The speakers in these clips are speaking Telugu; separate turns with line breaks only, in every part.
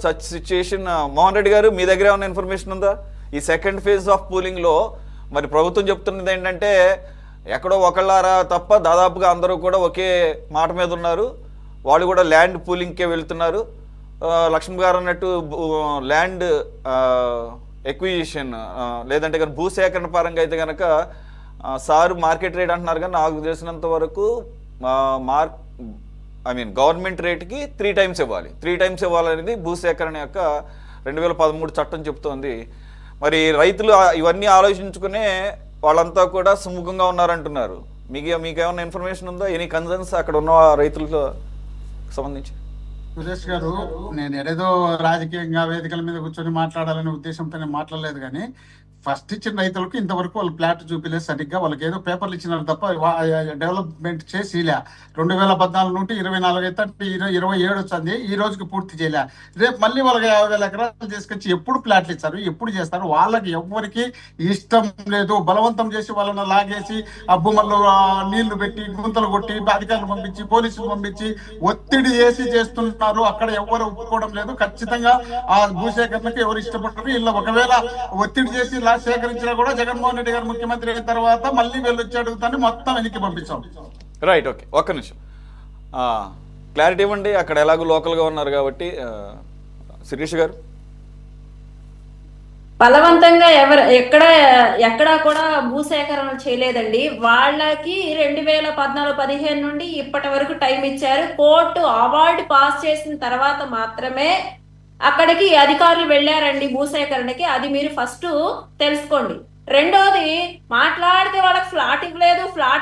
సచ్ సిచ్యుయేషన్ మోహన్ రెడ్డి గారు మీ దగ్గర ఏమైనా ఇన్ఫర్మేషన్ ఉందా? ఈ సెకండ్ ఫేజ్ ఆఫ్ పూలింగ్లో మరి ప్రభుత్వం చెప్తున్నది ఏంటంటే ఎక్కడో ఒకళ్ళారా తప్ప దాదాపుగా అందరూ కూడా ఒకే మాట మీద ఉన్నారు. వాళ్ళు కూడా ల్యాండ్ పూలింగ్కే వెళ్తున్నారు. లక్ష్మణ్ గారు అన్నట్టు ల్యాండ్ ఎక్విజిషన్ లేదంటే కనుక భూసేకరణ పరంగా అయితే కనుక సారు మార్కెట్ రేట్ అంటున్నారు. కానీ నాకు తెలిసినంత వరకు గవర్నమెంట్ రేట్కి 3 times ఇవ్వాలి. 3 times ఇవ్వాలనేది భూసేకరణ యొక్క 2013 చట్టం చెప్తోంది. మరి రైతులు ఇవన్నీ ఆలోచించుకునే వాళ్ళంతా కూడా సుముఖంగా ఉన్నారంటున్నారు. మీకేమైనా ఇన్ఫర్మేషన్ ఉందా? ఎనీ కన్సర్న్స్ అక్కడ ఉన్న రైతులతో సంబంధించి?
సురేష్ గారు, నేను ఏదో రాజకీయంగా వేదికల మీద కూర్చొని మాట్లాడాలనే ఉద్దేశంతో నేను మాట్లాడలేదు. కానీ ఫస్ట్ ఇచ్చిన రైతులకు ఇంతవరకు వాళ్ళు ప్లాట్ చూపిలేదు సరిగ్గా. వాళ్ళకి ఏదో పేపర్లు ఇచ్చినారు తప్ప డెవలప్మెంట్ చేసి 2014 నుండి 24 అయితే 27 వచ్చింది. ఈ రోజుకి పూర్తి చేయలే. రేపు మళ్ళీ వాళ్ళకి 50,000 ఎకరాలు తీసుకొచ్చి ఎప్పుడు ప్లాట్లు ఇస్తారు, ఎప్పుడు చేస్తారు? వాళ్ళకి ఎవరికి ఇష్టం లేదు. బలవంతం చేసి వాళ్ళని లాగేసి ఆ భూముల్లో నీళ్లు పెట్టి గుంతలు కొట్టి అధికారులు పంపించి పోలీసులు పంపించి ఒత్తిడి చేసి చేస్తున్నారు. అక్కడ ఎవరు ఒప్పుకోవడం లేదు. ఖచ్చితంగా ఆ భూసేకరణకు ఎవరు ఇష్టపడరు. ఇలా ఒకవేళ ఒత్తిడి చేసి సేకరించినా కూడా జగన్మోహన్ రెడ్డి గారు ముఖ్యమంత్రి అయిన తర్వాత మళ్ళీ వెళ్ళొచ్చి అడుగుతాను మొత్తం వెనక్కి పంపించాం.
రైట్, ఓకే, ఒక్క నిమిషం క్లారిటీ ఇవ్వండి. అక్కడ ఎలాగో లోకల్గా ఉన్నారు కాబట్టి శిరీష్ గారు.
బలవంతంగా ఎక్కడా కూడా భూసేకరణ చేయలేదండి. వాళ్ళకి 2014-15 నుండి ఇప్పటి వరకు టైం ఇచ్చారు. కోర్టు అవార్డు పాస్ చేసిన తర్వాత మాత్రమే అక్కడికి అధికారులు వెళ్ళారండి భూసేకరణకి. అది మీరు ఫస్ట్ తెలుసుకోండి. రెండోది, మాట్లాడితే వాళ్ళకి ఫ్లాట్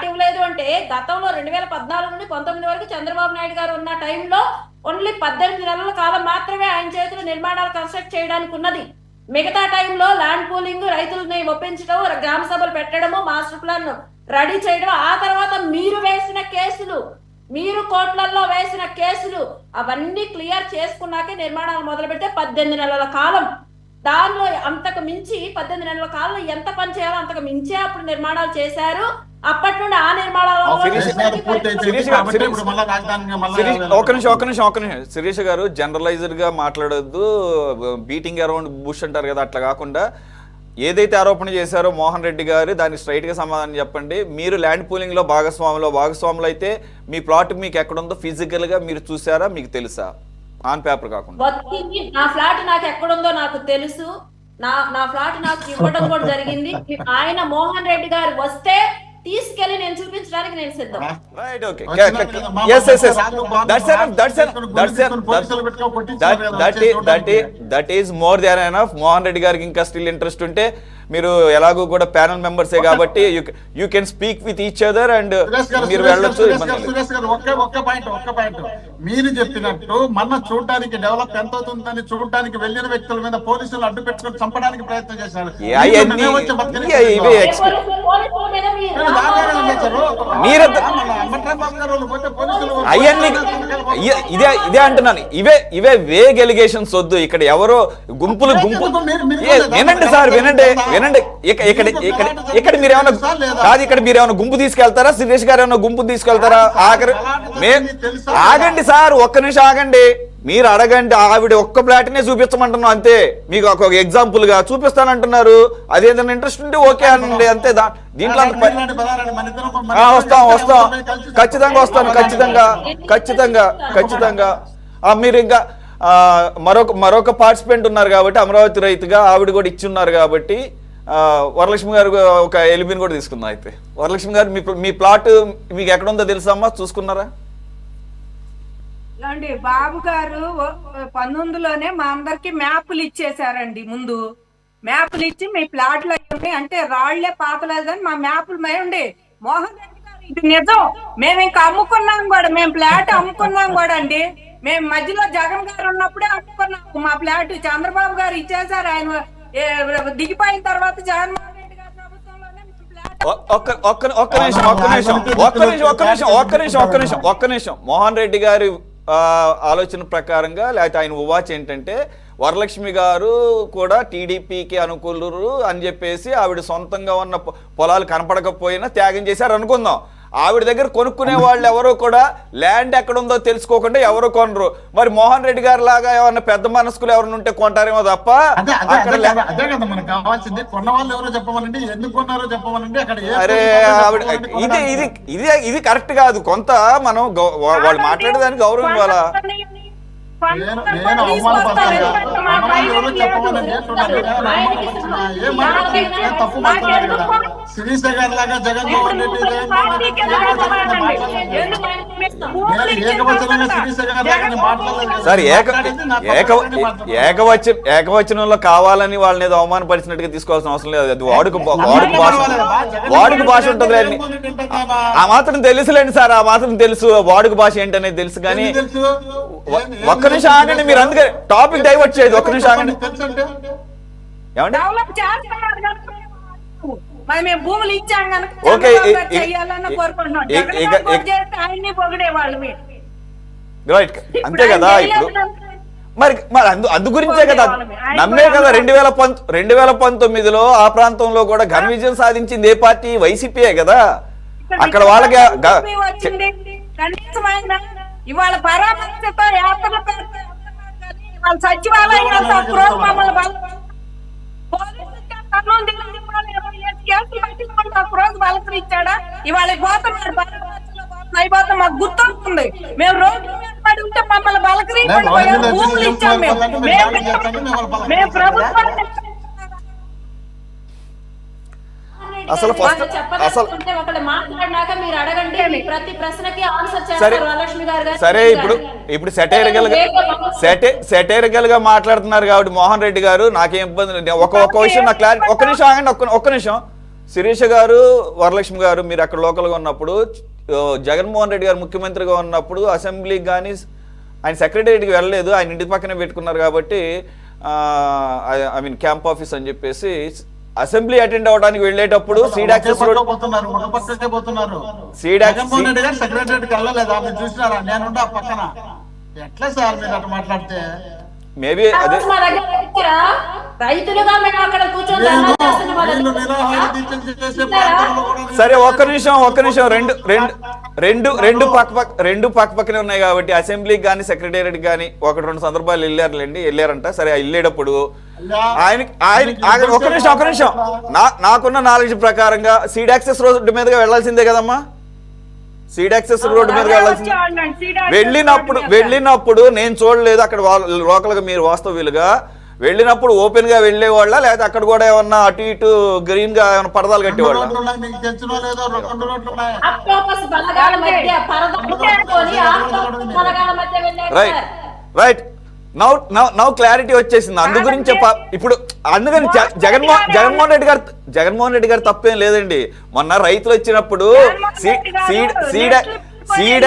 ఇవ్వలేదు అంటే గతంలో 2014 నుండి 19 వరకు చంద్రబాబు నాయుడు గారు ఉన్న టైంలో ఓన్లీ 18 నెలల కాలం మాత్రమే ఆయన చేతులు నిర్మాణాలు కన్స్ట్రక్ట్ చేయడానికి ఉన్నది. మిగతా టైంలో ల్యాండ్ పూలింగ్, రైతులని ఒప్పించడం, గ్రామ సభలు పెట్టడము, మాస్టర్ ప్లాన్ రెడీ చేయడం, ఆ తర్వాత మీరు కోర్టులలో వేసిన కేసులు అవన్నీ క్లియర్ చేసుకున్నాకే నిర్మాణాలు మొదలు పెడితే 18 నెలల కాలం. దానిలో అంతకు మించి 18 నెలల కాలంలో ఎంత పని చేయాలో అంతకు మించే అప్పుడు నిర్మాణాలు చేశారు. అప్పటి నుండి ఆ నిర్మాణాలు
శిరీష్ గారు జనరలైజర్ గా మాట్లాడొద్దు. బీటింగ్ అరౌండ్ బుష్ అంటారు కదా, అట్లా కాకుండా ఏదైతే ఆరోపణ చేశారో మోహన్ రెడ్డి గారు దానికి స్ట్రైట్ గా సమాధానం చెప్పండి. మీరు ల్యాండ్ పూలింగ్ లో భాగస్వాములు అయితే మీ ప్లాట్ మీకు ఎక్కడుందో ఫిజికల్ గా మీరు చూసారా, మీకు తెలుసా? ఆన్ పేపర్ కాకుండా
నా ఫ్లాట్ నాకు ఎక్కడుందో నాకు తెలుసు. నా ఫ్లాట్ నాకు ఇవ్వడం కూడా జరిగింది. ఆయన మోహన్ రెడ్డి గారు వస్తే తీసుకెళ్లి నేను చూపించడానికి నేను సిద్ధం.
Right, okay, that is more than enough. Mohan Reddy గారికి ఇంకా స్టిల్ ఇంట్రెస్ట్ ఉంటే మీరు ఎలాగో కూడా ప్యానల్ మెంబర్సే కాబట్టి you can speak with each other and మీరు వెళ్ళొచ్చు.
ఒక్క పాయింట్ మీరు చెప్పినట్టు మన చూడటానికి డెవలప్ ఎంత అవుతుందని చూడటానికి వెళ్ళిన వ్యక్తుల మీద పోలీసులు అడ్డు పెట్టుకుని చంపడానికి ప్రయత్నం చేశారు.
ఇదే అంటున్నాను. ఇవే వేగ్ ఎలిగేషన్స్ వద్దు. ఇక్కడ ఎవరో గుంపులు వినండి సార్, వినండి. ఇక్కడ మీరేమన్నా కాదు, ఇక్కడ మీరేమన్నా గుంపు తీసుకెళ్తారా? సురేష్ గారు ఏమన్నా గుంపు తీసుకెళ్తారా? ఆగండి సార్, ఒక్క నిమిషం ఆగండి. మీరు అడగండి. ఆవిడ ఒక్క ప్లాట్నే చూపించమంటున్నాం అంతే. మీకు ఒక ఎగ్జాంపుల్ గా చూపిస్తానంటున్నారు. అదేదైనా ఇంట్రెస్ట్ ఉంటే ఓకే అనండి అంతే. దీంట్లో వస్తాం ఖచ్చితంగా వస్తాను. ఖచ్చితంగా మీరు ఇంకా మరొక పార్టిసిపెంట్ ఉన్నారు కాబట్టి అమరావతి రైతుగా ఆవిడ కూడా ఇచ్చి ఉన్నారు కాబట్టి వరలక్ష్మి గారు ఒక ఎలిమిని కూడా తీసుకుందాం. అయితే వరలక్ష్మి గారు మీ ప్లాట్ మీకు ఎక్కడుందో తెలుసమ్మా, చూసుకున్నారా?
బాబు గారు 19లోనే మా అందరికి మ్యాప్లు ఇచ్చేసారండి. ముందు మ్యాప్లు ఇచ్చి మీ ప్లాట్లు అయ్యి అంటే రాళ్లే పాతలేదు కానీ మా మ్యాప్లు మేయండి. మోహన్ రెడ్డి గారు ఇది నిజం. మేము ఇంకా అమ్ముకున్నాం కూడా, మేము ప్లాట్ అమ్ముకున్నాం కూడా అండి. మేము మధ్యలో జగన్ గారు ఉన్నప్పుడే అమ్ముకున్నాము మా ప్లాట్. చంద్రబాబు గారు ఇచ్చేసారు. ఆయన దిగిపోయిన తర్వాత జగన్మోహన్ రెడ్డి గారి ప్రభుత్వంలోనే
ఒక్క నిమిషం. మోహన్ రెడ్డి గారి ఆలోచన ప్రకారంగా లేకపోతే ఆయన ఉవాచ ఏంటంటే వరలక్ష్మి గారు కూడా టీడీపీకి అనుకూలురు అని చెప్పేసి ఆవిడ సొంతంగా ఉన్న పొలాలు కనపడకపోయినా త్యాగం చేశారు అనుకుందాం. ఆవిడ దగ్గర కొనుక్కునే వాళ్ళు ఎవరు కూడా ల్యాండ్ ఎక్కడ ఉందో తెలుసుకోకుండా ఎవరు కొనరు. మరి మోహన్ రెడ్డి గారు లాగా ఏమన్నా పెద్ద మనస్కులు ఎవరైనా ఉంటే కొంటారేమో తప్ప
అదే కదా మనకు కావాల్సింది. కొన్న వాళ్ళు ఎవరో చెప్పమనండి, ఎందుకు కొన్నారో చెప్పమనండి. అక్కడ
అరే ఆవిడ ఇది కరెక్ట్ కాదు. కొంత మనం వాళ్ళు మాట్లాడేదానికి గౌరవం ఇవ్వాలా?
నేను అవమానపడతాను తప్పు మాట్లాడారు కదా. శిరీష గారి లాగా జగన్మోహన్ రెడ్డి ఏకవచనంగా శిరీష గారి లాగా మాట్లాడలేదు
సార్. ఏకవచనంలో కావాలని వాళ్ళని ఏదో అవమానపరిచినట్టుగా తీసుకోవాల్సిన అవసరం లేదు. అది వాడుక భాష ఉంటుంది. ఆ మాత్రం తెలుసులేండి సార్, ఆ మాత్రం తెలుసు. వాడుక భాష ఏంటనేది తెలుసు. కానీ ఒక్క నిమిషం ఆగండి, మీరు అందుకే టాపిక్ డైవర్ట్ చేయదు. ఒక్క నిమిషం ఆగండి. ఏమండి
భూములు ఇచ్చాం కనుక
రైట్, అంతే కదా. ఇప్పుడు మరి అందు గురించే కదా నమ్మే కదా 2019లో ఆ ప్రాంతంలో కూడా ఘన విజయం సాధించింది ఏ పార్టీ? వైసీపీయే కదా. అక్కడ వాళ్ళకి
ఇవాళ పరామర్శతో యాత్రలు ఇవాళ సచివాలయం బలకరించాడా? ఇవాళ పోతున్నాడు అయిపోతే మాకు గుర్తొస్తుంది. మేము రోడ్డు మీద పడి ఉంటే మమ్మల్ని బలకరించండి, భూములు ఇచ్చాం. మేము ప్రభుత్వాన్ని
అసలు ఫస్ట్ అసలు
మాట్లాడినాక మీరు అడగండి, ప్రతి ప్రశ్నకి ఆన్సర్ చేస్తారు వరలక్ష్మి గారు.
సరే, ఇప్పుడు సెటైరికల్ గా మాట్లాడుతున్నారు కాబట్టి మోహన్ రెడ్డి గారు నాకేం ఇబ్బంది. ఒక్క విషయం నాకు క్లారిటీ. ఒక్క నిమిషం ఆగండి, ఒక్క నిమిషం. శిరీష గారు, వరలక్ష్మి గారు, మీరు అక్కడ లోకల్గా ఉన్నప్పుడు, జగన్మోహన్ రెడ్డి గారు ముఖ్యమంత్రిగా ఉన్నప్పుడు అసెంబ్లీకి కానీ ఆయన సెక్రటేరియట్కి వెళ్ళలేదు, ఆయన ఇంటి పక్కనే పెట్టుకున్నారు కాబట్టి ఐ మీన్ క్యాంప్ ఆఫీస్ అని చెప్పేసి అసెంబ్లీ అటెండ్ అవడానికి వెళ్ళేటప్పుడు సీడ్ యాక్సెస్ రోడ్
సెక్రటరీకి వెళ్ళలేదు. చూసినారా? నేను పక్కన. ఎట్లా సార్ మీరు అట్లా మాట్లాడితే?
మేబీ అదే సరే. ఒక్క నిమిషం. రెండు పక్క పక్కనే ఉన్నాయి కాబట్టి అసెంబ్లీకి కానీ సెక్రటేరియట్కి కానీ 1-2 సందర్భాలు వెళ్ళారంట. సరే, వెళ్ళేటప్పుడు ఆయన ఒక్క నిమిషం నాకున్న నాలెడ్జ్ ప్రకారంగా సీడ్ యాక్సెస్ రోడ్డు మీదుగా వెళ్లాల్సిందే కదమ్మా. సీడ్ యాక్సెస్ రోడ్డు మీదుగా వెళ్ళినప్పుడు నేను చూడలేదు అక్కడ లోకల్ గా, మీరు వాస్తవ్యులుగా వెళ్ళినప్పుడు ఓపెన్ గా వెళ్లేవాళ్ళ, లేకపోతే అక్కడ కూడా ఏమన్నా అటు ఇటు గ్రీన్ గా ఏమైనా పరదాలు కట్టేవాళ్ళ? రైట్. నౌ క్లారిటీ వచ్చేసింది. అందు గురించి ఇప్పుడు అందుకని జగన్మోహన్ రెడ్డి గారు తప్పేం లేదండి. మొన్న రైతులు వచ్చినప్పుడు సీడ్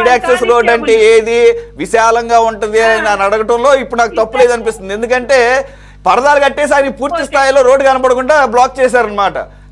యాక్సెస్ రోడ్ అంటే ఏది, విశాలంగా ఉంటది అని అడగటంలో ఇప్పుడు నాకు తప్పు లేదు అనిపిస్తుంది. ఎందుకంటే పరదాలు కట్టేసి ఆయన పూర్తి స్థాయిలో రోడ్డు కనపడకుండా బ్లాక్ చేశారనమాట.